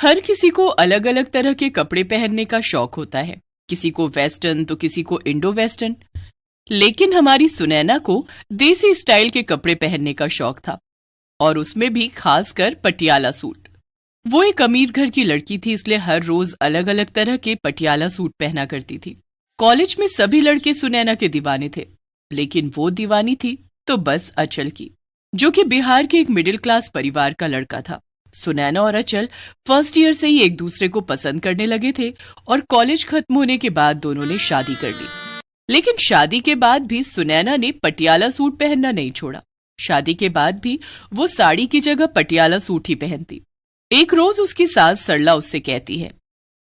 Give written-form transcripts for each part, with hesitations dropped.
हर किसी को अलग अलग तरह के कपड़े पहनने का शौक होता है, किसी को वेस्टर्न तो किसी को इंडो वेस्टर्न। लेकिन हमारी सुनैना को देसी स्टाइल के कपड़े पहनने का शौक था, और उसमें भी खासकर पटियाला सूट। वो एक अमीर घर की लड़की थी, इसलिए हर रोज अलग अलग तरह के पटियाला सूट पहना करती थी। कॉलेज में सभी लड़के सुनैना के दीवाने थे, लेकिन वो दीवानी थी तो बस अचल की, जो कि बिहार के एक मिडिल क्लास परिवार का लड़का था। सुनैना और अचल फर्स्ट ईयर से ही एक दूसरे को पसंद करने लगे थे, और कॉलेज खत्म होने के बाद दोनों ने शादी कर ली। लेकिन शादी के बाद भी सुनैना ने पटियाला सूट पहनना नहीं छोड़ा। शादी के बाद भी वो साड़ी की जगह पटियाला सूट ही पहनती। एक रोज उसकी सास सरला उससे कहती है,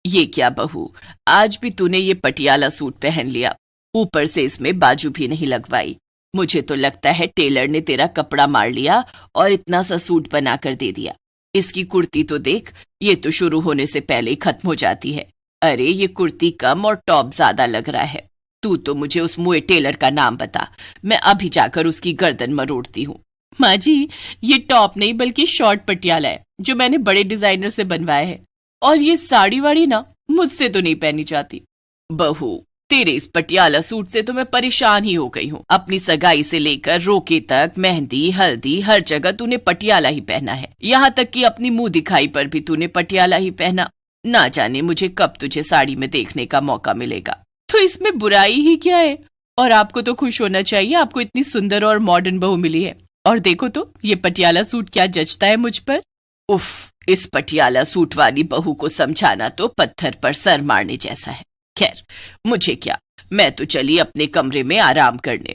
ये क्या बहू, आज भी तूने ये पटियाला सूट पहन लिया, ऊपर से इसमें बाजू भी नहीं लगवाई। मुझे तो लगता है टेलर ने तेरा कपड़ा मार लिया और इतना सा सूट बना कर दे दिया। इसकी कुर्ती तो देख, ये तो शुरू होने से पहले ही खत्म हो जाती है। अरे ये कुर्ती कम और टॉप ज्यादा लग रहा है। तू तो मुझे उस मुए टेलर का नाम बता, मैं अभी जाकर उसकी गर्दन मरोड़ती हूँ। माँ जी, ये टॉप नहीं बल्कि शॉर्ट पटियाला है, जो मैंने बड़े डिजाइनर से बनवाया है, और ये साड़ी वाड़ी ना मुझसे तो नहीं पहनी जाती। बहू, तेरे इस पटियाला सूट से तो मैं परेशान ही हो गई हूँ। अपनी सगाई से लेकर रोके तक, मेहंदी हल्दी हर जगह तूने पटियाला ही पहना है। यहाँ तक कि अपनी मुंह दिखाई पर भी तूने पटियाला ही पहना। ना जाने मुझे कब तुझे साड़ी में देखने का मौका मिलेगा। तो इसमें बुराई ही क्या है? और आपको तो खुश होना चाहिए, आपको इतनी सुंदर और मॉडर्न बहू मिली है। और देखो तो ये पटियाला सूट क्या जचता है मुझ पर। उफ, इस पटियाला सूट वाली बहू को समझाना तो पत्थर पर सर मारने जैसा है। खैर, मुझे क्या, मैं तो चली अपने कमरे में आराम करने।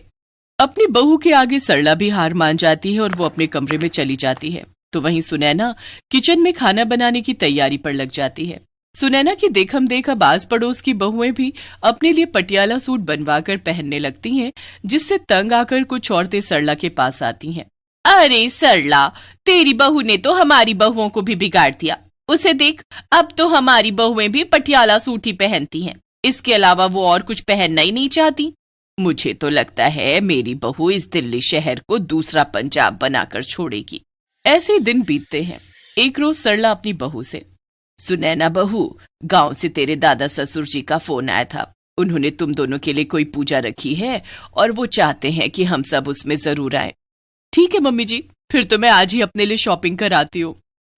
अपनी बहू के आगे सरला भी हार मान जाती है और वो अपने कमरे में चली जाती है। तो वहीं सुनैना किचन में खाना बनाने की तैयारी पर लग जाती है। सुनैना की देखम देख अब आस पड़ोस की बहुएं भी अपने लिए पटियाला सूट बनवा कर पहनने लगती हैं, जिससे तंग आकर कुछ औरतें सरला के पास आती हैं। अरे सरला, तेरी बहू ने तो हमारी बहुओं को भी बिगाड़ दिया। उसे देख, अब तो हमारी बहुएं भी पटियाला सूट ही पहनती हैं। इसके अलावा वो और कुछ पहनना ही नहीं चाहती। मुझे तो लगता है मेरी बहू इस दिल्ली शहर को दूसरा पंजाब बनाकर छोड़ेगी। ऐसे ही दिन बीतते हैं। एक रोज सरला अपनी बहू से, सुनैना बहू, गांव से तेरे दादा ससुर जी का फोन आया था। उन्होंने तुम दोनों के लिए कोई पूजा रखी है और वो चाहते हैं कि हम सब उसमें जरूर आए। ठीक है मम्मी जी, फिर तो मैं आज ही अपने लिए शॉपिंग कर आती हूँ।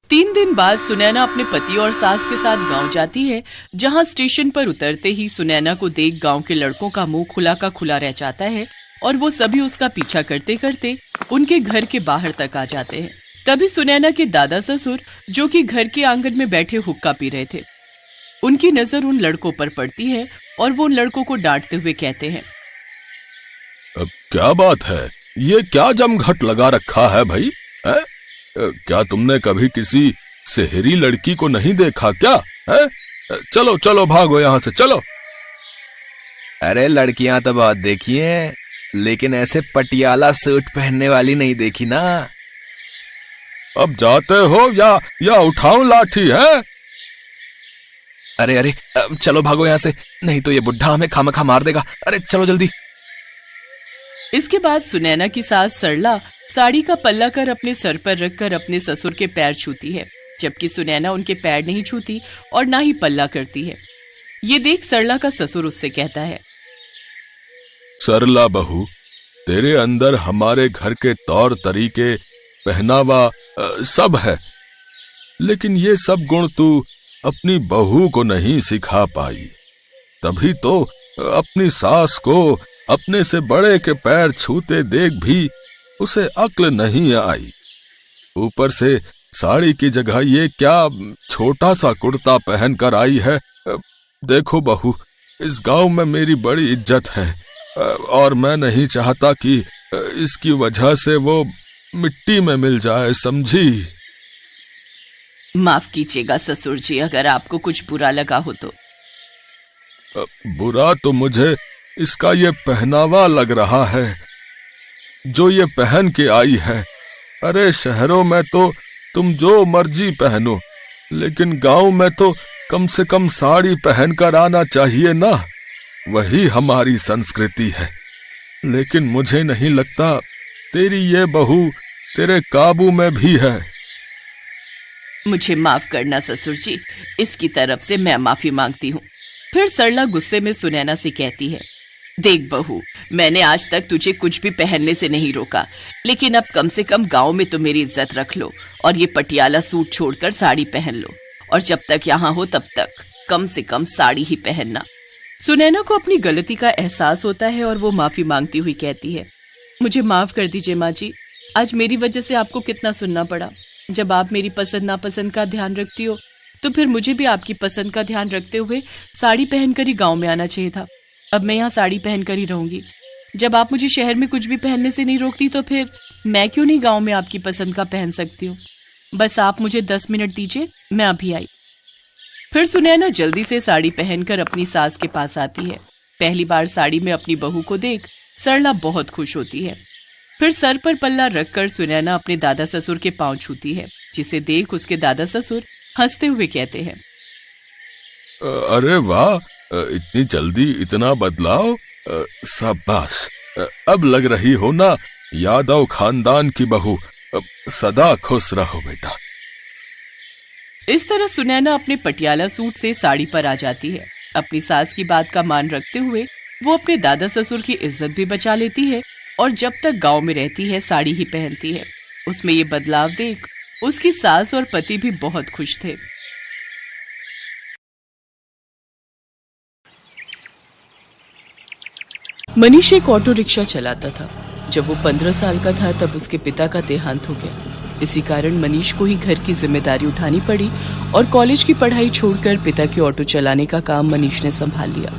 3 दिन बाद सुनैना अपने पति और सास के साथ गांव जाती है, जहां स्टेशन पर उतरते ही सुनैना को देख गांव के लड़कों का मुंह खुला का खुला रह जाता है, और वो सभी उसका पीछा करते करते उनके घर के बाहर तक आ जाते हैं। तभी सुनैना के दादा ससुर, जो कि घर के आंगन में बैठे हुक्का पी रहे थे, उनकी नजर उन लड़कों पर पड़ती है और वो उन लड़कों को डांटते हुए कहते हैं, क्या बात है, ये क्या जमघट लगा रखा है भाई? है? क्या तुमने कभी किसी सेहरी लड़की को नहीं देखा क्या? है? चलो चलो भागो यहाँ से, चलो। अरे लड़कियां तो बहुत देखी हैं, लेकिन ऐसे पटियाला सूट पहनने वाली नहीं देखी ना। अब जाते हो या उठाऊं लाठी? है? अरे अरे, चलो भागो यहाँ से, नहीं तो ये बुढ़ा हमें खामखा मार देगा। अरे चलो जल्दी। इसके बाद सुनैना की सास सरला साड़ी का पल्ला कर अपने सर पर रखकर अपने ससुर के पैर छूती है, जबकि सुनैना उनके पैर नहीं छूती और ना ही पल्ला करती है। ये देख सरला का ससुर उससे कहता है, सरला बहू, तेरे अंदर हमारे घर के तौर तरीके, पहनावा सब है, लेकिन ये सब गुण तू अपनी बहू को नहीं सिखा पाई। तभी तो अपनी सास को अपने से बड़े के पैर छूते देख भी उसे अक्ल नहीं आई। ऊपर से साड़ी की जगह ये क्या छोटा सा कुर्ता पहन कर आई है। देखो बहू, इस गांव में मेरी बड़ी इज्जत है और मैं नहीं चाहता कि इसकी वजह से वो मिट्टी में मिल जाए, समझी? माफ कीजिएगा ससुर जी, अगर आपको कुछ बुरा लगा हो तो। बुरा तो मुझे इसका ये पहनावा लग रहा है जो ये पहन के आई है। अरे शहरों में तो तुम जो मर्जी पहनो, लेकिन गांव में तो कम से कम साड़ी पहन कर आना चाहिए ना, वही हमारी संस्कृति है। लेकिन मुझे नहीं लगता तेरी ये बहू तेरे काबू में भी है। मुझे माफ करना ससुर जी, इसकी तरफ से मैं माफी मांगती हूँ। फिर सरला गुस्से में सुनैना से कहती है, देख बहू, मैंने आज तक तुझे कुछ भी पहनने से नहीं रोका, लेकिन अब कम से कम गांव में तो मेरी इज्जत रख लो और ये पटियाला सूट छोड़कर साड़ी पहन लो, और जब तक यहाँ हो तब तक कम से कम साड़ी ही पहनना। सुनैना को अपनी गलती का एहसास होता है और वो माफी मांगती हुई कहती है, मुझे माफ कर दीजिए माँ जी, आज मेरी वजह से आपको कितना सुनना पड़ा। जब आप मेरी पसंद नापसंद का ध्यान रखती हो तो फिर मुझे भी आपकी पसंद का ध्यान रखते हुए साड़ी पहनकर ही गांव में आना चाहिए था। अब मैं यहाँ साड़ी पहनकर ही रहूंगी। जब आप मुझे शहर में कुछ भी पहनने से नहीं रोकती तो फिर मैं क्यों नहीं गांव में आपकी पसंद का पहन सकती हूँ। बस आप मुझे 10 मिनट दीजिए, मैं अभी आई। फिर सुनैना जल्दी से साड़ी पहनकर अपनी सास के पास आती है। पहली बार साड़ी में अपनी बहू को देख सरला बहुत खुश होती है। फिर सर पर पल्ला रखकर सुनैना अपने दादा ससुर के पांव छूती है, जिसे देख उसके दादा ससुर हंसते हुए कहते हैं, अरे वाह, इतनी जल्दी इतना बदलाव, शाबाश। अब लग रही हो ना यादव खानदान की बहू, सदा खुश रहो बेटा। इस तरह सुनैना अपने पटियाला सूट से साड़ी पर आ जाती है। अपनी सास की बात का मान रखते हुए वो अपने दादा ससुर की इज्जत भी बचा लेती है और जब तक गांव में रहती है साड़ी ही पहनती है। उसमें ये बदलाव देख उसकी सास और पति भी बहुत खुश थे। मनीष एक ऑटो रिक्शा चलाता था। जब वो 15 साल का था तब उसके पिता का देहांत हो गया। इसी कारण मनीष को ही घर की जिम्मेदारी उठानी पड़ी और कॉलेज की पढ़ाई छोड़कर पिता की ऑटो चलाने का काम मनीष ने संभाल लिया।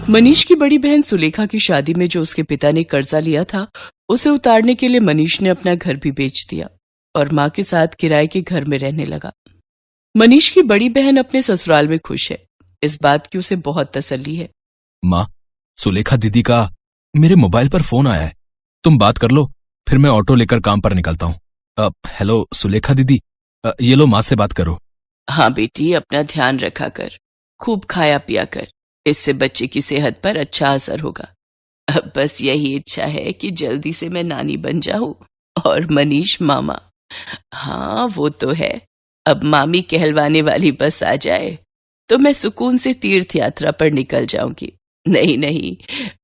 मनीष की बड़ी बहन सुलेखा की शादी में जो उसके पिता ने कर्जा लिया था, उसे उतारने के लिए मनीष ने अपना घर भी बेच दिया और माँ के साथ किराए के घर में रहने लगा। मनीष की बड़ी बहन अपने ससुराल में खुश है। इस बात की उसे बहुत तसल्ली है। माँ, सुलेखा दीदी का मेरे मोबाइल पर फोन आया है, तुम बात कर लो, फिर मैं ऑटो लेकर काम पर निकलता हूँ। हेलो सुलेखा दीदी, ये लो माँ से बात करो। हाँ बेटी, अपना ध्यान रखा कर, खूब खाया पिया कर, इससे बच्चे की सेहत पर अच्छा असर होगा। अब बस यही इच्छा है कि जल्दी से मैं नानी बन जाऊं और मनीष मामा। हाँ वो तो है, अब मामी कहलवाने वाली बस आ जाए तो मैं सुकून से तीर्थ यात्रा पर निकल जाऊंगी। नहीं,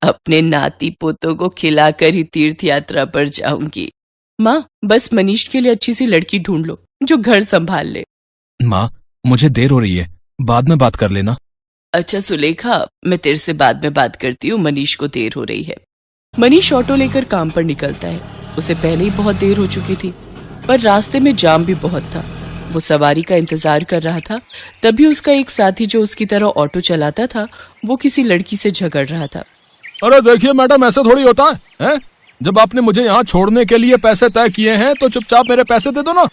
अपने नाती पोतों को खिलाकर ही तीर्थ यात्रा पर जाऊंगी। माँ, बस मनीष के लिए अच्छी सी लड़की ढूंढ लो जो घर संभाल ले। माँ, मुझे देर हो रही है, बाद में बात कर लेना। अच्छा सुलेखा, मैं तेरे से बाद में बात करती हूँ, मनीष को देर हो रही है। मनीष ऑटो लेकर काम पर निकलता है। उसे पहले ही बहुत देर हो चुकी थी, पर रास्ते में जाम भी बहुत था। वो सवारी का इंतजार कर रहा था, तभी उसका एक साथी जो उसकी तरह ऑटो चलाता था, वो किसी लड़की से झगड़ रहा था। अरे देखिए मैडम, ऐसा थोड़ी होता है? जब आपने मुझे यहाँ छोड़ने के लिए पैसे तय किए हैं तो चुपचाप मेरे पैसे दे दो ना।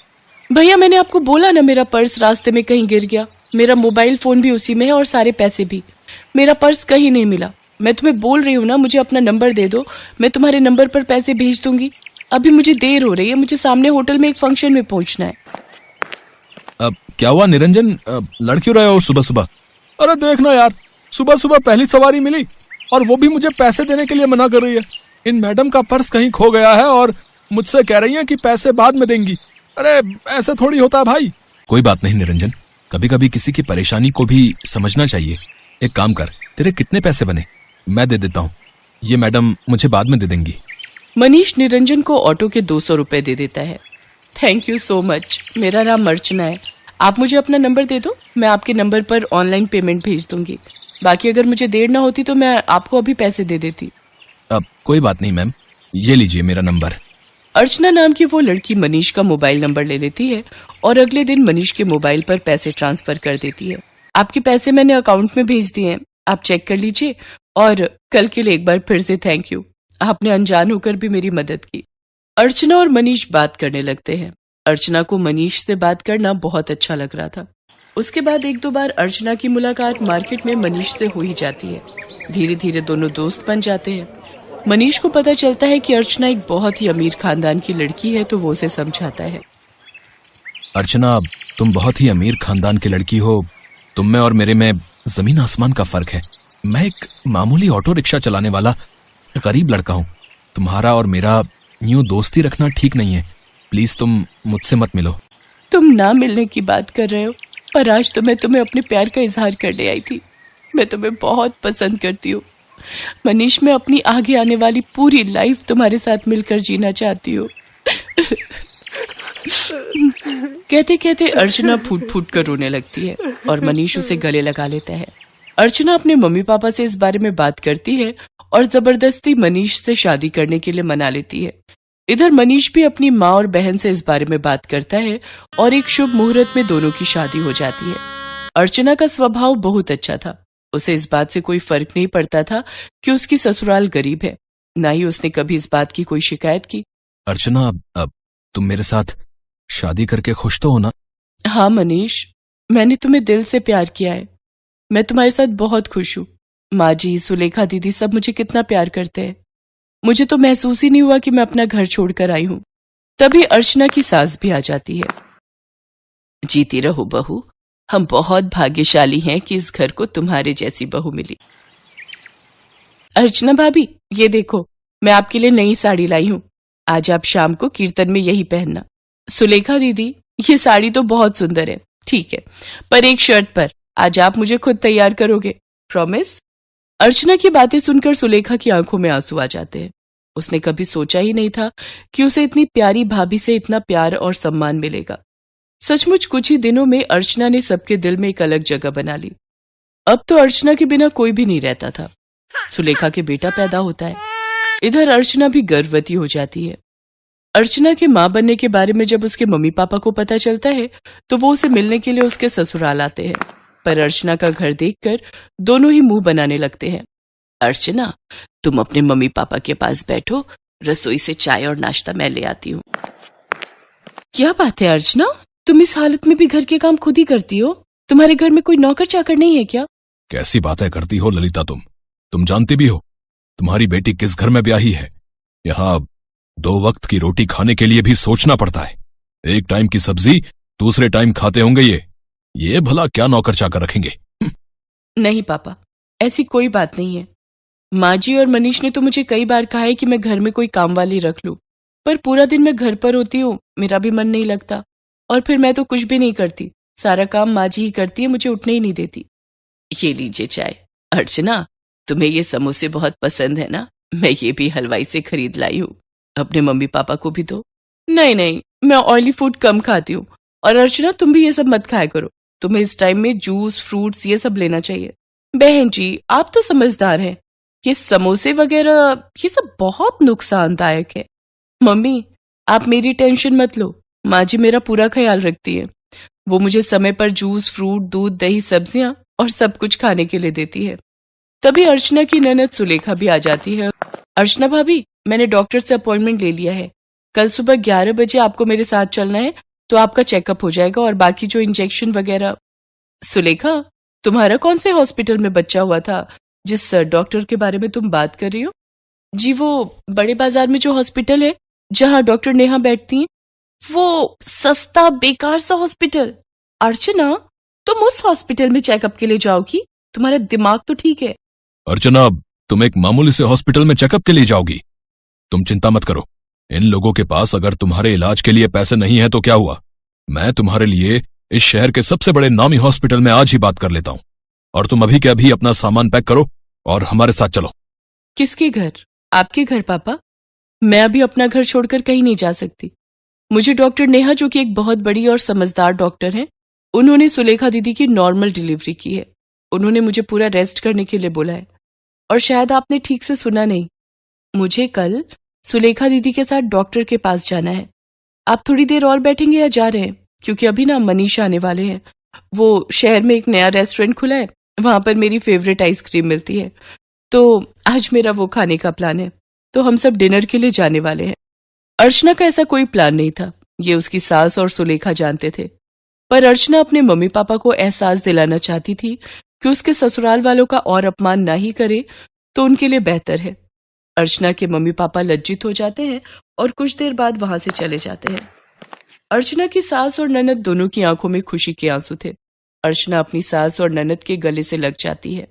भैया, मैंने आपको बोला ना, मेरा पर्स रास्ते में कहीं गिर गया। मेरा मोबाइल फोन भी उसी में है और सारे पैसे भी। मेरा पर्स कहीं नहीं मिला। मैं तुम्हें बोल रही हूँ ना, मुझे अपना नंबर दे दो, मैं तुम्हारे नंबर पर पैसे भेज दूंगी। अभी मुझे देर हो रही है, मुझे सामने होटल में एक फंक्शन में पहुंचना है। अब क्या हुआ निरंजन, लड़ क्यों रहे हो सुबह सुबह? अरे देखना यार, सुबह सुबह पहली सवारी मिली और वो भी मुझे पैसे देने के लिए मना कर रही है। इन मैडम का पर्स कहीं खो गया है और मुझसे कह रही है कि पैसे बाद में देंगी। अरे ऐसे थोड़ी होता है भाई। कोई बात नहीं निरंजन, कभी कभी किसी की परेशानी को भी समझना चाहिए। एक काम कर, तेरे कितने पैसे बने मैं दे देता हूँ, ये मैडम मुझे बाद में दे देंगी। मनीष निरंजन को ऑटो के 200 रुपए दे देता है। Thank you so much. मेरा नाम अर्चना है, आप मुझे अपना नंबर दे दो, मैं आपके नंबर पर ऑनलाइन पेमेंट भेज दूंगी। बाकी अगर मुझे देर ना होती तो मैं आपको अभी पैसे दे देती। अब कोई बात नहीं मैम, ये लीजिए मेरा नंबर। अर्चना नाम की वो लड़की मनीष का मोबाइल नंबर ले लेती है और अगले दिन मनीष के मोबाइल पर पैसे ट्रांसफर कर देती है। आपके पैसे मैंने अकाउंट में भेज दिए हैं, आप चेक कर लीजिए। और कल के लिए एक बार फिर से थैंक यू, आपने अनजान होकर भी मेरी मदद की। अर्चना और मनीष बात करने लगते हैं। अर्चना को मनीष से बात करना बहुत अच्छा लग रहा था। उसके बाद 1-2 बार अर्चना की मुलाकात मार्केट में मनीष से हो ही जाती है। धीरे धीरे दोनों दोस्त बन जाते हैं। मनीष को पता चलता है कि अर्चना एक बहुत ही अमीर खानदान की लड़की है, तो वो उसे समझाता है। अर्चना, तुम बहुत ही अमीर खानदान की लड़की हो, तुम में और मेरे में जमीन आसमान का फर्क है। मैं एक मामूली ऑटो रिक्शा चलाने वाला गरीब लड़का हूँ। तुम्हारा और मेरा यूं दोस्ती रखना ठीक नहीं है, प्लीज तुम मुझसे मत मिलो। तुम ना मिलने की बात कर रहे हो, पर आज तो मैं तुम्हें अपने प्यार का इजहार करने आई थी। मैं तुम्हें बहुत पसंद करती हूँ मनीष। मैं अपनी आगे आने वाली पूरी लाइफ तुम्हारे साथ मिलकर जीना चाहती हूँ। कहते कहते अर्चना फूट फूट कर रोने लगती है और मनीष उसे गले लगा लेता है। अर्चना अपने मम्मी पापा से इस बारे में बात करती है और जबरदस्ती मनीष से शादी करने के लिए मना लेती है। इधर मनीष भी अपनी माँ और बहन से इस बारे में बात करता है और एक शुभ मुहूर्त में दोनों की शादी हो जाती है। अर्चना का स्वभाव बहुत अच्छा था। उसे इस बात से कोई फर्क नहीं पड़ता था कि उसकी ससुराल गरीब है। ना ही उसने कभी इस बात की कोई शिकायत की। अर्चना, अब तुम मेरे साथ शादी करके खुश तो हो ना? हाँ मनीष, मैंने तुम्हें दिल से प्यार किया है। मैं तुम्हारे साथ बहुत खुश हूँ। माँ जी, सुलेखा दीदी सब मुझे कितना प्यार करते हैं। मुझे तो महसूस ही नहीं हुआ कि मैं अपना घर छोड़कर आई हूँ। तभी अर्चना की सास भी आ जाती है। जीती रहो बहू, हम बहुत भाग्यशाली हैं कि इस घर को तुम्हारे जैसी बहू मिली। अर्चना भाभी, ये देखो, मैं आपके लिए नई साड़ी लाई हूँ। आज आप शाम को कीर्तन में यही पहनना। सुलेखा दीदी, ये साड़ी तो बहुत सुंदर है, ठीक है, पर एक शर्त पर। आज आप मुझे खुद तैयार करोगे, प्रॉमिस? अर्चना की बातें सुनकर सुलेखा की आंखों में आंसू आ जाते हैं। उसने कभी सोचा ही नहीं था कि उसे इतनी प्यारी भाभी से इतना प्यार और सम्मान मिलेगा। सचमुच कुछ ही दिनों में अर्चना ने सबके दिल में एक अलग जगह बना ली। अब तो अर्चना के बिना कोई भी नहीं रहता था। सुलेखा के बेटा पैदा होता है। इधर अर्चना भी गर्भवती हो जाती है। अर्चना के मां बनने के बारे में जब उसके मम्मी पापा को पता चलता है तो वो उसे मिलने के लिए उसके ससुराल आते हैं। पर अर्चना का घर देखकर दोनों ही मुंह बनाने लगते हैं। अर्चना, तुम अपने मम्मी पापा के पास बैठो, रसोई से चाय और नाश्ता मैं ले आती हूँ। क्या बात है अर्चना, तुम इस हालत में भी घर के काम खुद ही करती हो? तुम्हारे घर में कोई नौकर चाकर नहीं है क्या? कैसी बातें करती हो ललिता तुम जानती भी हो तुम्हारी बेटी किस घर में ब्याही है। यहाँ 2 वक्त की रोटी खाने के लिए भी सोचना पड़ता है। एक टाइम की सब्जी दूसरे टाइम खाते होंगे ये भला क्या नौकर चाकर रखेंगे? नहीं पापा, ऐसी कोई बात नहीं है। माँ जी और मनीष ने तो मुझे कई बार कहा है कि मैं घर में कोई काम वाली रख लूं, पर पूरा दिन मैं घर पर होती हूँ, मेरा भी मन नहीं लगता। और फिर मैं तो कुछ भी नहीं करती, सारा काम माँ जी ही करती है, मुझे उठने ही नहीं देती। ये लीजिए चाय। अर्चना, तुम्हें ये समोसे बहुत पसंद है ना? मैं ये भी हलवाई से खरीद लाई हूँ, अपने मम्मी पापा को भी दो। नहीं, मैं ऑयली फूड कम खाती हूँ। और अर्चना, तुम भी ये सब मत खाया करो। तुम्हें इस टाइम में जूस, फ्रूट्स ये सब लेना चाहिए। बहन जी, आप तो समझदार हैं, ये समोसे वगैरह ये सब बहुत नुकसानदायक है। मम्मी, आप मेरी टेंशन मत लो, माँ जी मेरा पूरा ख्याल रखती है। वो मुझे समय पर जूस, फ्रूट, दूध, दही, सब्जियां और सब कुछ खाने के लिए देती है। तभी अर्चना की ननद सुलेखा भी आ जाती है। अर्चना भाभी, मैंने डॉक्टर से अपॉइंटमेंट ले लिया है। कल सुबह 11 बजे आपको मेरे साथ चलना है, तो आपका चेकअप हो जाएगा और बाकी जो इंजेक्शन वगैरह। सुलेखा, तुम्हारा कौन से हॉस्पिटल में बच्चा हुआ था जिस डॉक्टर के बारे में तुम बात कर रही हो? जी, वो बड़े बाजार में जो हॉस्पिटल है जहाँ डॉक्टर नेहा बैठती हैं, वो सस्ता बेकार सा हॉस्पिटल। अर्चना, तुम उस हॉस्पिटल में चेकअप के लिए जाओगी? तुम्हारा दिमाग तो ठीक है। अर्चना, तुम एक मामूली से हॉस्पिटल में चेकअप के लिए जाओगी? तुम चिंता मत करो, इन लोगों के पास अगर तुम्हारे इलाज के लिए पैसे नहीं है तो क्या हुआ, मैं तुम्हारे लिए इस शहर के सबसे बड़े नामी हॉस्पिटल में आज ही बात कर लेता हूँ। और तुम अभी के अभी अपना सामान पैक करो और हमारे साथ चलो। किसके घर? आपके घर पापा? मैं अभी अपना घर छोड़कर कहीं नहीं जा सकती। मुझे डॉक्टर नेहा, जो कि एक बहुत बड़ी और समझदार डॉक्टर है, उन्होंने सुलेखा दीदी की नॉर्मल डिलीवरी की है। उन्होंने मुझे पूरा रेस्ट करने के लिए बोला है। और शायद आपने ठीक से सुना नहीं, मुझे कल सुलेखा दीदी के साथ डॉक्टर के पास जाना है। आप थोड़ी देर और बैठेंगे या जा रहे हैं? क्योंकि अभी ना मनीष आने वाले हैं। वो शहर में एक नया रेस्टोरेंट खुला है, वहां पर मेरी फेवरेट आइसक्रीम मिलती है, तो आज मेरा वो खाने का प्लान है। तो हम सब डिनर के लिए जाने वाले हैं। अर्चना का ऐसा कोई प्लान नहीं था, ये उसकी सास और सुलेखा जानते थे। पर अर्चना अपने मम्मी पापा को एहसास दिलाना चाहती थी कि उसके ससुराल वालों का और अपमान ना ही करे तो उनके लिए बेहतर है। अर्चना के मम्मी पापा लज्जित हो जाते हैं और कुछ देर बाद वहां से चले जाते हैं। अर्चना की सास और ननद दोनों की आंखों में खुशी के आंसू थे। अर्चना अपनी सास और ननद के गले से लग जाती है।